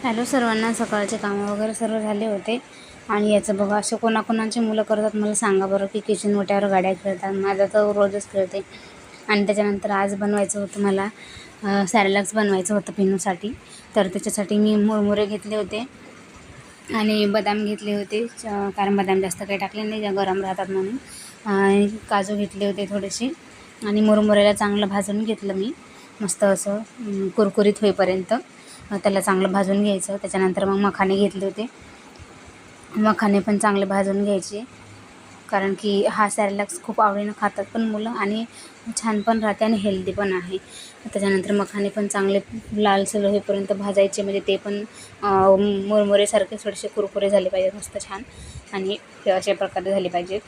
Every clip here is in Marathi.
हॅलो सर्वांना, सकाळचे कामं वगैरे सर्व झाले होते आणि याचं बघा असे कोणाकोणाचे मुलं करतात मला सांगा बरं, की किचन ओट्यावर गाड्या खेळतात. माझा तर रोजच खेळते. आणि त्याच्यानंतर आज बनवायचं होतं मला सॅरेलॅक्स बनवायचं होतं पिनूसाठी. तर त्याच्यासाठी मी मुरमुरे घेतले होते आणि बदाम घेतले होते, कारण बदाम जास्त काही टाकले नाही, ज्या गरम राहतात म्हणून. आणि काजू घेतले होते थोडेसे आणि मुरमुऱ्याला चांगलं भाजून घेतलं मी, मस्त असं कुरकुरीत होईपर्यंत त्याला चांगलं भाजून घ्यायचं. त्याच्यानंतर मग मखाने घेतले होते, मखाने पण चांगले भाजून घ्यायचे, कारण की हा सॅरेलॅक्स खूप आवडीनं खातात पण मुलं आणि छान पण राहते आणि हेल्दी पण आहे. त्याच्यानंतर मखाने पण चांगले लालसर होईपर्यंत भाजायचे, म्हणजे ते पण मुरमुरेसारखे थोडेसे कुरकुरे झाले पाहिजेत, मस्त छान आणि अशा प्रकारे झाले पाहिजेत.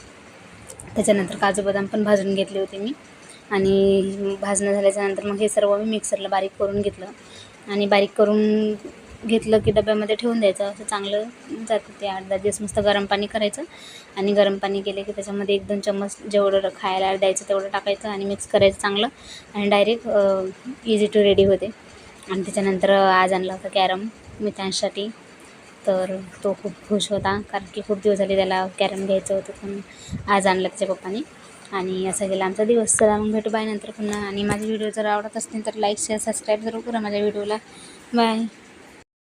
त्याच्यानंतर काजू बदाम पण भाजून घेतले होते मी आणि भाजणं झाल्याच्यानंतर मग हे सर्व मी मिक्सरला बारीक करून घेतलं आणि बारीक करून घेतलं की डब्यामध्ये ठेवून द्यायचं. असं चांगलं जातं ते 8-10 दिवस. मस्त गरम पाणी करायचं आणि गरम पाणी केले की त्याच्यामध्ये 1-2 चम्मच जेवढं खायला द्यायचं तेवढं टाकायचं आणि मिक्स करायचं चांगलं आणि डायरेक्ट इझी टू रेडी होते. आणि त्याच्यानंतर आज आणला होता कॅरम मित्रांसाठी, तर तो खूप खुश होता, कारण की खूप दिवस झाले त्याला कॅरम घ्यायचं होतं, पण आज आणलं त्याच्या पप्पानी. आणि असा गेला आमचा दिवस. चला मग भेटू बाय नंतर पुन्हा. आणि माझे व्हिडिओ जर आवडत असतील तर लाईक शेअर सबस्क्राईब जरूर करा माझ्या व्हिडिओला. बाय.